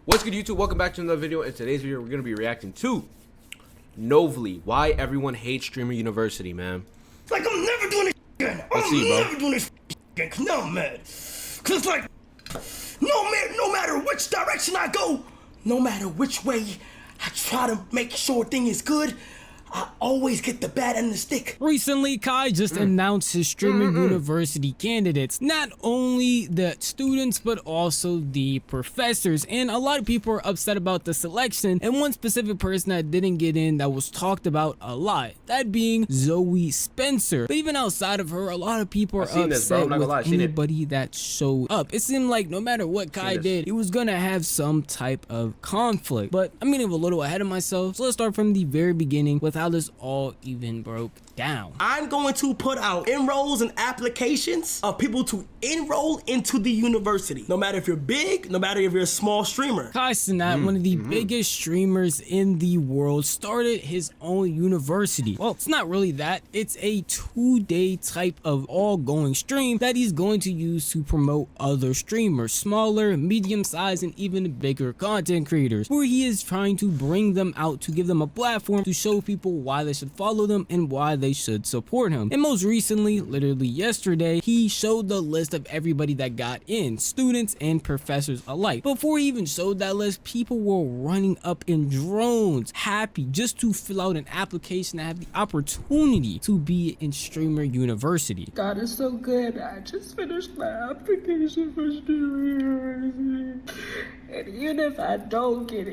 What's good, YouTube? Welcome back to another video. In today's video, we're going to be reacting to Novely. Why everyone hates Streamer University, man. Like, I'm never doing this again. I'm never doing this again. Cause now I'm mad. Cause like, no matter which direction I go, no matter which way I try to make sure thing is good, I always get the bad end of the stick. Recently, Kai just announced his Streamer University candidates. Not only the students, but also the professors. And a lot of people are upset about the selection. And one specific person that didn't get in that was talked about a lot, that being Zoe Spencer. But even outside of her, a lot of people are upset with anybody that showed up. It seemed like no matter what Kai did, he was gonna have some type of conflict. But I'm getting a little ahead of myself. So let's start from the very beginning with how this all even broke down. I'm going to put out enrolls and applications of people to enroll into the university. No matter if you're big, no matter if you're a small streamer. Kai Cenat, one of the biggest streamers in the world, started his own university. Well, it's not really that. It's a 2-day type of all-going stream that he's going to use to promote other streamers, smaller, medium-sized, and even bigger content creators, where he is trying to bring them out to give them a platform to show people why they should follow them and why they should support him. And most recently, literally yesterday, he showed the list of everybody that got in, students and professors alike. Before he even showed that list, people were running up in drones, happy just to fill out an application and have the opportunity to be in Streamer University. God is so good. I just finished my application for Streamer University. And even if I don't get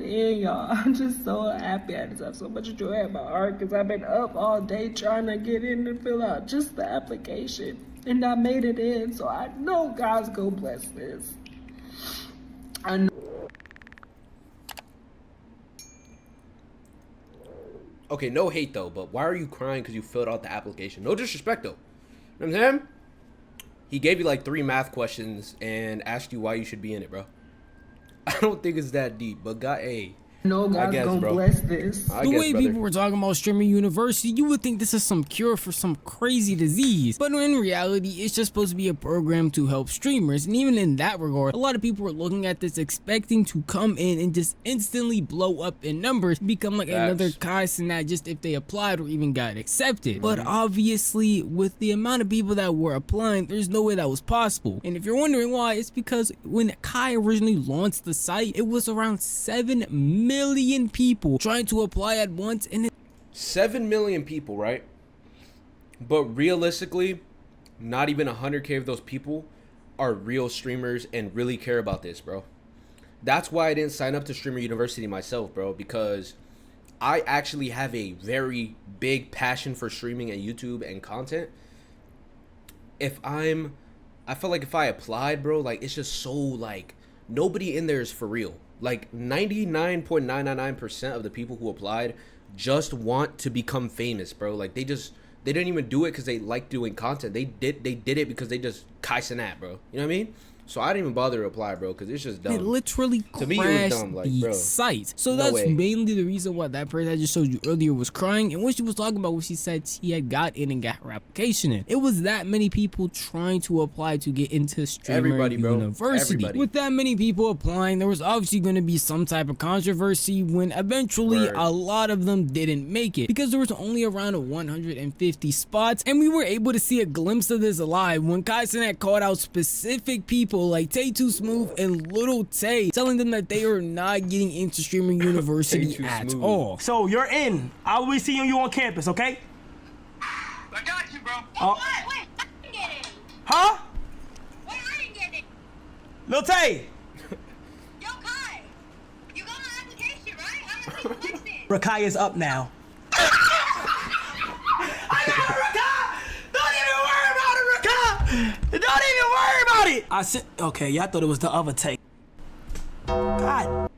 in, y'all, I'm just so happy. I just have so much joy in my heart because I've been up all day trying to get in and fill out just the application. And I made it in, so I know God's gonna bless this. I know. Okay, no hate though, but why are you crying because you filled out the application? No disrespect though. You know what I'm saying? He gave you like 3 math questions and asked you why you should be in it, bro. I don't think it's that deep, but God, hey. No, God's gonna bless this. The way people were talking about Streamer University, you would think this is some cure for some crazy disease. But in reality, it's just supposed to be a program to help streamers. And even in that regard, a lot of people were looking at this expecting to come in and just instantly blow up in numbers, become like another Kai Cenat just if they applied or even got accepted. But obviously, with the amount of people that were applying, there's no way that was possible. And if you're wondering why, it's because when Kai originally launched the site, it was around 7 million people trying to apply at once, and 7 million people, right? But realistically, not even 100K of those people are real streamers and really care about this, bro. That's why I didn't sign up to Streamer University myself, bro, because I actually have a very big passion for streaming and YouTube and content. I feel like if I applied, bro, like it's just so like nobody in there is for real. Like 99.999% of the people who applied just want to become famous, bro. Like they didn't even do it because they like doing content. They did it because they just Kai Cenat, bro. You know what I mean? So I didn't even bother to apply, bro, because it's just dumb. It literally crashed the site. So that's mainly the reason why that person I just showed you earlier was crying. And what she was talking about was she said she had got in and got her application in. It was that many people trying to apply to get into Streamer University. With that many people applying, there was obviously going to be some type of controversy when eventually a lot of them didn't make it. Because there was only around 150 spots. And we were able to see a glimpse of this live when Kai Cenat called out specific people like Tay Too Smooth and Little Tay, telling them that they are not getting into Streamer University at all. So you're in. I will be seeing you on campus, okay? I got you, bro. Wait, I didn't get it. Huh? Wait, I didn't get it. Lil Tay. Yo, Kai, you got my application, right? I'm gonna be selected. Rakai is up now. Don't even worry about it. I said, okay, y'all thought it was the other Tay. God,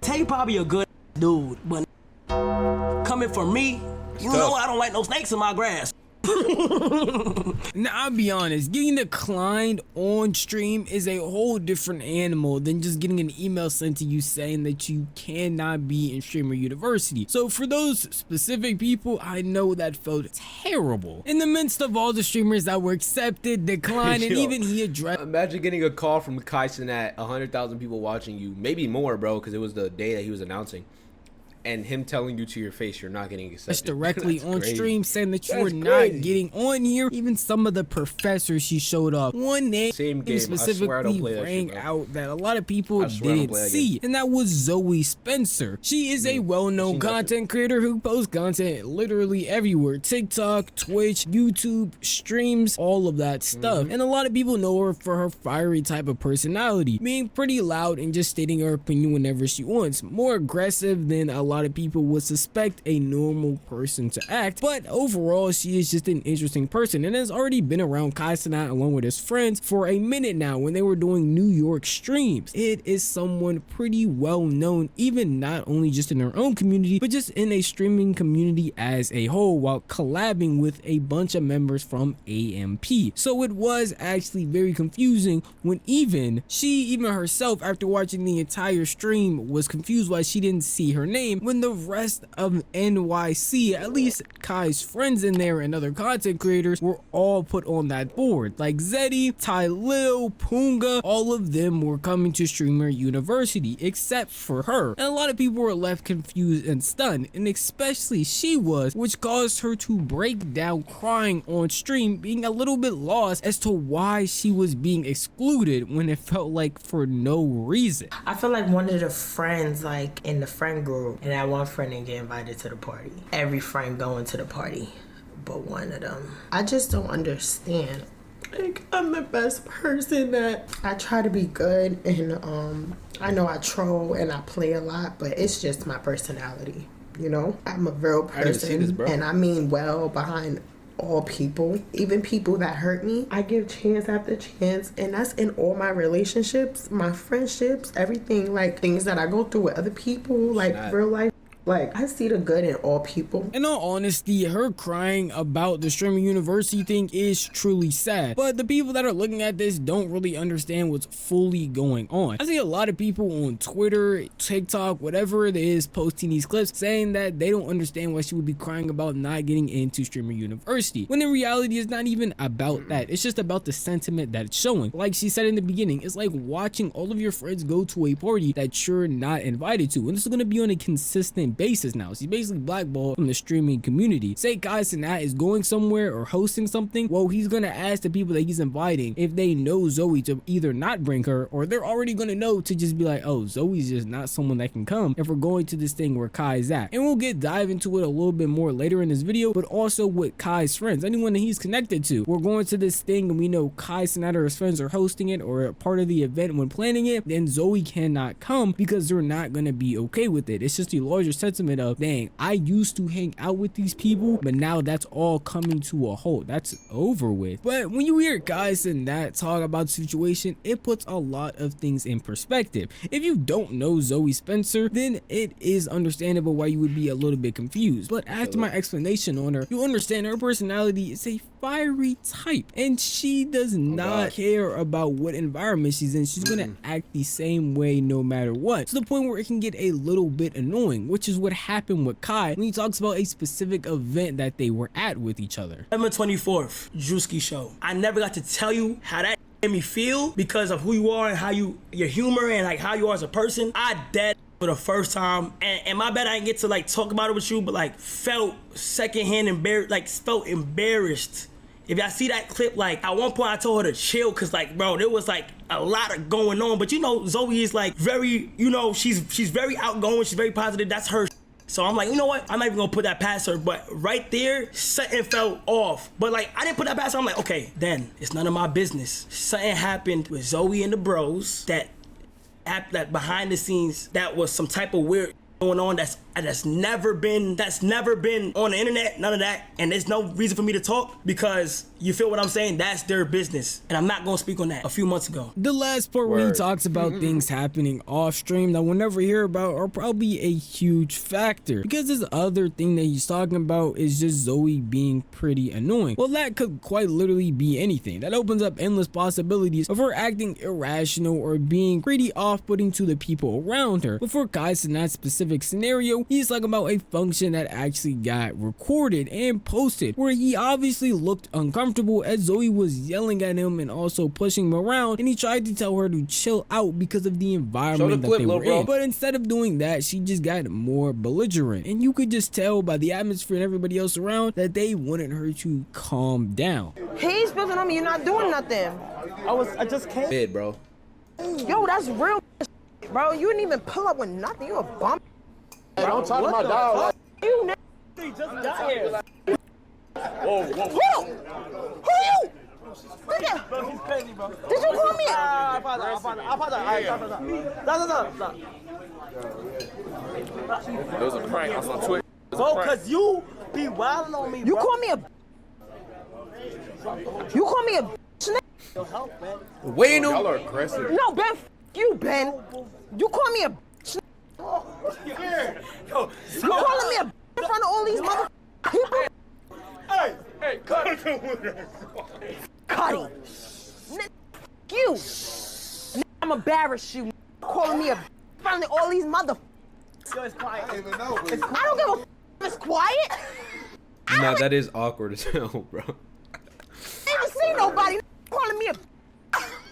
Tay probably a good dude, but coming from me, you know I don't like no snakes in my grass. Now, I'll be honest, getting declined on stream is a whole different animal than just getting an email sent to you saying that you cannot be in Streamer University. So for those specific people, I know that felt terrible. In the midst of all the streamers that were accepted, declined, and Yo, even he addressed. Imagine getting a call from Cenat, 100,000 people watching you, maybe more, bro, because it was the day that he was announcing, and him telling you to your face you're not getting accepted. Directly on crazy. stream saying that you That's were not crazy. getting on here. Even some of the professors she showed off, one name Same game. I swear I don't specifically play that rang shit, bro. out that a lot of people I swear I don't didn't play that see, game. and that was Zoe Spencer. She is a well-known She nothing. content creator who posts content literally everywhere: TikTok, Twitch, YouTube, streams, all of that stuff. Mm-hmm. And a lot of people know her for her fiery type of personality, being pretty loud and just stating her opinion whenever she wants, more aggressive than a lot of people would suspect a normal person to act. But overall, she is just an interesting person and has already been around Cenat along with his friends for a minute now when they were doing New York streams. It is someone pretty well known, even not only just in her own community, but just in a streaming community as a whole, while collabing with a bunch of members from AMP. So it was actually very confusing when even herself, after watching the entire stream, was confused why she didn't see her name when the rest of NYC, at least Kai's friends in there and other content creators, were all put on that board. Like Zeddy, Ty Lil, Punga, all of them were coming to Streamer University except for her. And a lot of people were left confused and stunned, and especially she was, which caused her to break down crying on stream, being a little bit lost as to why she was being excluded when it felt like for no reason. I feel like one of the friends, like in the friend group, and that one friend didn't get invited to the party. Every friend going to the party, but one of them. I just don't understand. Like, I'm the best person that I try to be good, and I know I troll and I play a lot, but it's just my personality. You know, I'm a real person, and I mean well behind all people, even people that hurt me. I give chance after chance, and that's in all my relationships, my friendships, everything, like things that I go through with other people, like real life. Like, I see the good in all people. In all honesty, her crying about the Streamer University thing is truly sad, but the people that are looking at this don't really understand what's fully going on. I see a lot of people on Twitter, TikTok, whatever it is, posting these clips saying that they don't understand why she would be crying about not getting into Streamer University, when in reality it's not even about that. It's just about the sentiment that it's showing. Like she said in the beginning, it's like watching all of your friends go to a party that you're not invited to, and this is going to be on a consistent basis now. She's basically blackballed from the streaming community. Say Cenat is going somewhere or hosting something, well, he's gonna ask the people that he's inviting if they know Zoe to either not bring her, or they're already gonna know to just be like, oh, Zoe's just not someone that can come if we're going to this thing where Kai's at. And we'll dive into it a little bit more later in this video, but also with Kai's friends, anyone that he's connected to. We're going to this thing and we know Cenat or his friends are hosting it or a part of the event when planning it, then Zoe cannot come because they're not gonna be okay with it. It's just the larger sentiment of, dang, I used to hang out with these people, but now that's all coming to a halt. That's over with. But when you hear Cenat talk about the situation, it puts a lot of things in perspective. If you don't know Zoe Spencer, then it is understandable why you would be a little bit confused. But after my explanation on her, you understand her personality is a fiery type, and she does not care about what environment she's in. She's gonna act the same way no matter what, to the point where it can get a little bit annoying, which is what happened with Kai when he talks about a specific event that they were at with each other. November 24th, Drewski show. I never got to tell you how that made me feel because of who you are and how your humor and like how you are as a person. I dead for the first time, and my bad I didn't get to like talk about it with you, but like felt secondhand embarrassed, like felt embarrassed. If y'all see that clip, like at one point I told her to chill, cause like, bro, there was like a lot of going on. But you know, Zoe is like very, you know, she's very outgoing, she's very positive. That's her. So I'm like, you know what? I'm not even gonna put that past her. But right there, something felt off. But like, I didn't put that past her. I'm like, okay, then it's none of my business. Something happened with Zoe and the bros that behind the scenes, that was some type of weird going on that's that's never been on the internet, none of that, and there's no reason for me to talk because you feel what I'm saying? That's their business, and I'm not gonna speak on that. A few months ago. The last part where he Word. talks about things happening off stream that we'll never hear about are probably a huge factor, because this other thing that he's talking about is just Zoe being pretty annoying. Well, that could quite literally be anything. That opens up endless possibilities of her acting irrational or being pretty off-putting to the people around her. But for Kai's in that specific scenario, he's talking about a function that actually got recorded and posted, where he obviously looked uncomfortable as Zoe was yelling at him and also pushing him around, and he tried to tell her to chill out because of the environment that they were in. But instead of doing that, she just got more belligerent, and you could just tell by the atmosphere and everybody else around that they wanted her to calm down. He's building on me. You're not doing nothing. I just came. Bid, bro. Yo, that's real, bro. You didn't even pull up with nothing. You a bum. Hey, don't talk to my dog. You He just got here. Whoa. Who you? Look at. Bro, he's crazy, bro. Did you call me? I apologize. Stop. It was a prank. I saw Twitch. Bro, cause you be wilding on me, You bro. call me a. You call me a. Wait, Y'all no. are aggressive. No, Ben. You, Ben. You call me a. Yo, You calling me a in front of all these mother people? Hey, cut it. Cuddy. You. I'm embarrassed you. Calling me a in front of all these mother. yo, it's quiet. I don't give a. It's quiet. Nah, that is awkward as hell, bro. I ain't see nobody calling me a.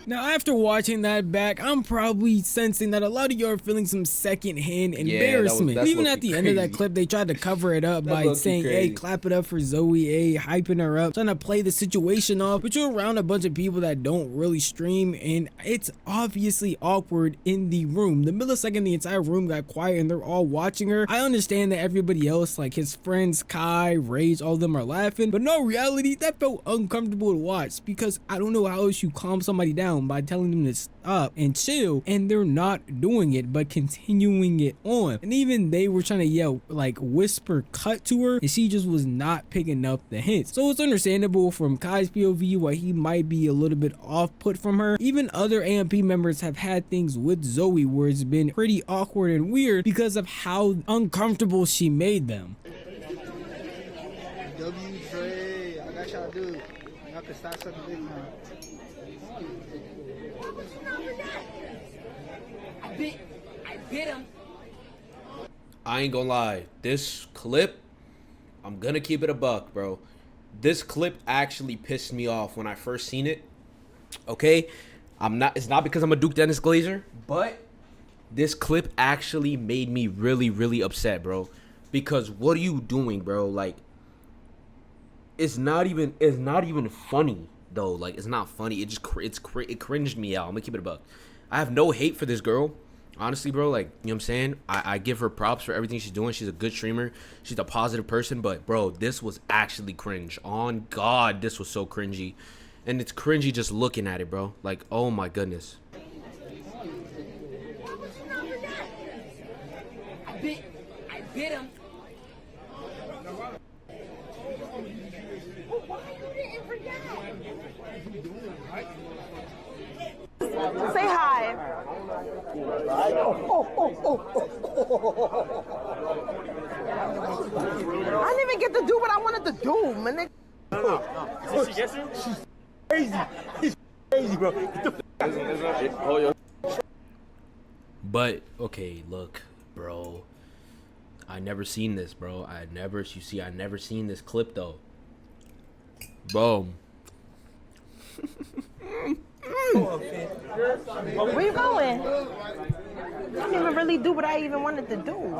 Now, after watching that back, I'm probably sensing that a lot of you are feeling some secondhand embarrassment. that's Even low-key at the end of that crazy. clip, they tried to cover it up by low-key saying, hey, crazy. clap it up for Zoe, hey, hyping her up, trying to play the situation off. But you're around a bunch of people that don't really stream, and it's obviously awkward in the room. The millisecond the entire room got quiet and they're all watching her, I understand that everybody else, like his friends, Kai, Rage, all of them are laughing. But no, reality, that felt uncomfortable to watch, because I don't know how else you calm somebody down by telling them to stop and chill, and they're not doing it but continuing it on. And even they were trying to yell, like whisper cut to her, and she just was not picking up the hints. So it's understandable from Kai's POV why he might be a little bit off put from her. Even other AMP members have had things with Zoe where it's been pretty awkward and weird because of how uncomfortable she made them. Dre, I got y'all dude. Y'all can stop sucking dick now. I bit him. I ain't gonna lie. This clip, I'm gonna keep it a buck, bro. This clip actually pissed me off when I first seen it. Okay? It's not because I'm a Duke Dennis Glazer, but this clip actually made me really, really upset, bro. Because what are you doing, bro? Like, it's not even funny though. Like, it's not funny. It cringed me out. I'm gonna keep it a buck. I have no hate for this girl. Honestly, bro, like, you know what I'm saying? I give her props for everything she's doing. She's a good streamer. She's a positive person. But, bro, this was actually cringe. On God, this was so cringy. And it's cringy just looking at it, bro. Like, oh, my goodness. I bit him. Say hi. I didn't even get to do what I wanted to do, man. Did she get you? She's crazy. He's crazy, bro. Get the But, okay, look, bro. I never seen this, bro. I never seen this clip, though. Boom. Where you going? I didn't even really do what I even wanted to do.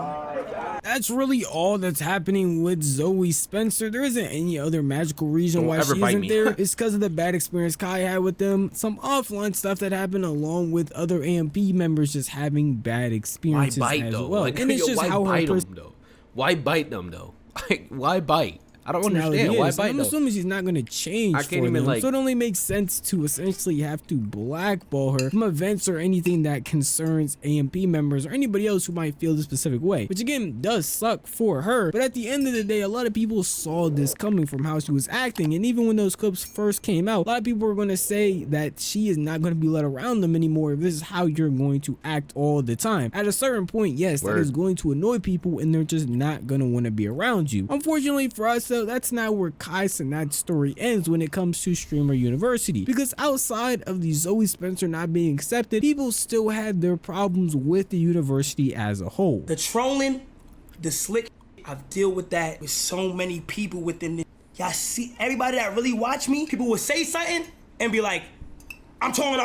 That's really all that's happening with Zoe Spencer. There isn't any other magical reason Don't why ever she bite isn't me. there. It's because of the bad experience Kai had with them, some offline stuff that happened along with other AMP members just having bad Why experiences bite, as though? well. Like, And it's yo, just why how her bite person. them, though? Why bite them, though? Like, why bite? I don't That's how it understand why is. bite I'm though. assuming she's not gonna change I for can't even, them, like- so it only makes sense to essentially have to blackball her from events or anything that concerns AMP members or anybody else who might feel the specific way, which again does suck for her. But at the end of the day, a lot of people saw this coming from how she was acting, and even when those clips first came out, a lot of people were going to say that she is not going to be let around them anymore if this is how you're going to act all the time. At a certain point, yes, that is going to annoy people and they're just not going to want to be around you. Unfortunately for us though, that's not where Kai Cenat's story ends when it comes to Streamer University, because outside of the Zoe Spencer not being accepted, people still had their problems with the university as a whole. The trolling, the slick, I've dealt with that with so many people within this. Y'all see, everybody that really watch me, people will say something and be like, I'm trolling.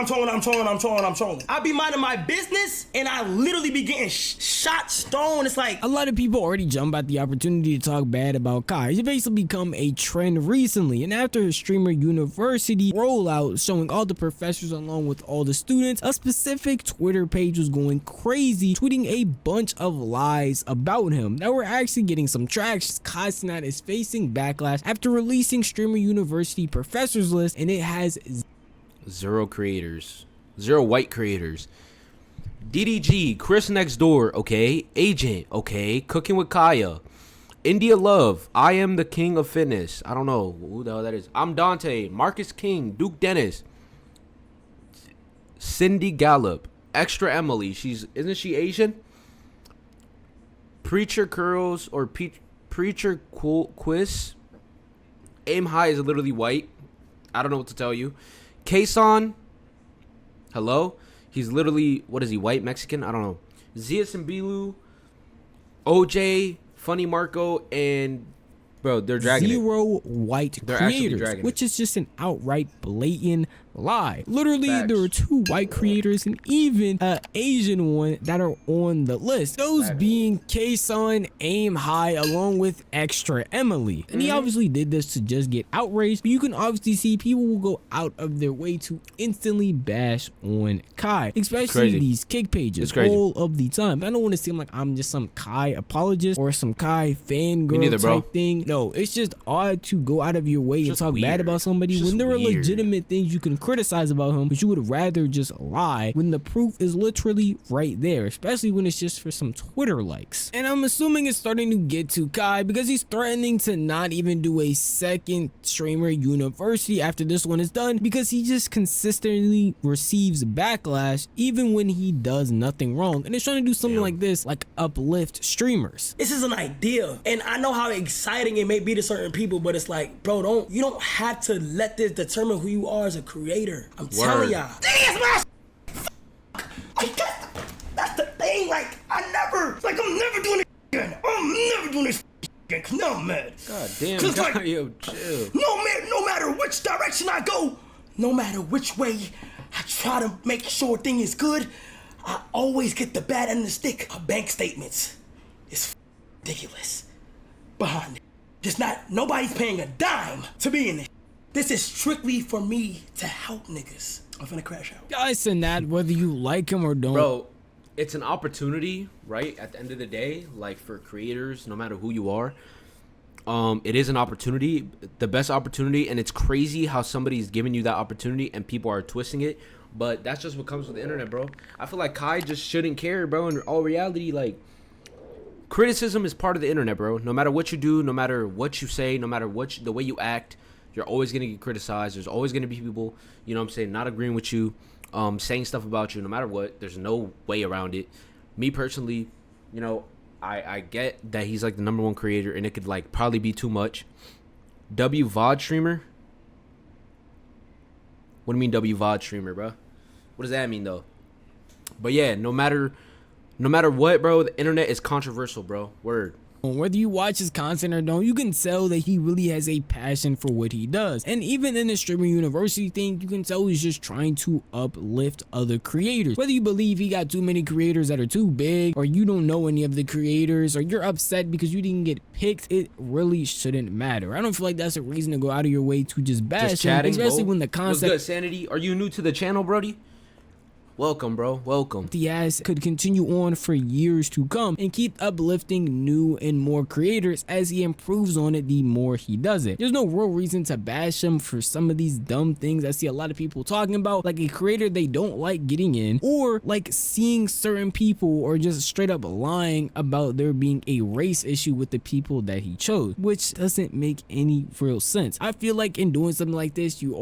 I be minding my business and I literally be getting shot, stoned. It's like a lot of people already jump at the opportunity to talk bad about Kai. It's basically become a trend recently, and after his Streamer University rollout showing all the professors along with all the students, a specific Twitter page was going crazy, tweeting a bunch of lies about him that were actually getting some traction. Kai Cenat is facing backlash after releasing Streamer University professors list, and it has 0 creators, 0 white creators. DDG, Chris Next Door, okay. Agent, okay. Cooking with Kaya. India Love, I Am the King of Fitness. I don't know who the hell that is. I'm Dante, Marcus King, Duke Dennis, Cindy Gallup, Extra Emily. Isn't she Asian? Preacher Curls or Preacher Quiz. Aim High is literally white. I don't know what to tell you. Kason, hello? He's literally, what is he, white, Mexican? I don't know. Zia Simbilu, OJ, Funny Marco, and, bro, they're dragging 0 white They're actually creators, dragging which is just an outright blatant lie. Literally, Facts. there are 2 white creators and even an Asian one that are on the list. Those being Kason, Aim High, along with Extra Emily. And he obviously did this to just get outraged, but you can obviously see people will go out of their way to instantly bash on Kai, especially these kick pages all of the time. I don't want to seem like I'm just some Kai apologist or some Kai fangirl type thing. No, it's just odd to go out of your way and talk bad about somebody when there are legitimate things you can criticize about him, but you would rather just lie when the proof is literally right there, especially when it's just for some Twitter likes. And I'm assuming it's starting to get to Kai because he's threatening to not even do a second Streamer University after this one is done, because he just consistently receives backlash even when he does nothing wrong, and it's trying to do something like this, like uplift streamers. this is an idea, and I know how exciting it may be to certain people, but it's like, bro, you don't have to let this determine who you are as a creator. I'm telling y'all. That's the thing. Like, I'm never doing it again. I'm never doing this again. Cause now I'm mad. God damn, like, yo, chill. No matter which direction I go, no matter which way I try to make sure thing is good, I always get the bad end of the stick. Bank statements. It's ridiculous. Behind it. Just nobody's paying a dime to be in this. This is strictly for me to help niggas. I'm finna crash out. Guys, Cenat, whether you like him or don't. Bro, it's an opportunity, right? At the end of the day, like for creators, no matter who you are, it is an opportunity, the best opportunity, and it's crazy how somebody's giving you that opportunity and people are twisting it. But that's just what comes with the internet, bro. I feel like Kai just shouldn't care, bro. In all reality, like, criticism is part of the internet, bro. No matter what you do, no matter what you say, no matter the way you act, you're always going to get criticized. There's always going to be people, you know what I'm saying, not agreeing with you, saying stuff about you, no matter what. There's no way around it. Me personally, you know, I get that he's like the #1 creator and it could like probably be too much. VOD streamer? What do you mean VOD streamer, bro? What does that mean though? But yeah, no matter what, bro, the internet is controversial, bro. Word. Whether you watch his content or don't, you can tell that he really has a passion for what he does. And even in the Streamer University thing, you can tell he's just trying to uplift other creators. Whether you believe he got too many creators that are too big, or you don't know any of the creators, or you're upset because you didn't get picked, it really shouldn't matter. I don't feel like that's a reason to go out of your way to just bash him, especially when the concept... What's good, Sanity? Are you new to the channel, Brody? Welcome, bro. Welcome. The ass could continue on for years to come and keep uplifting new and more creators as he improves on it the more he does it. There's no real reason to bash him for some of these dumb things I see a lot of people talking about, like a creator they don't like getting in, or like seeing certain people or just straight up lying about there being a race issue with the people that he chose, which doesn't make any real sense. I feel like in doing something like this, you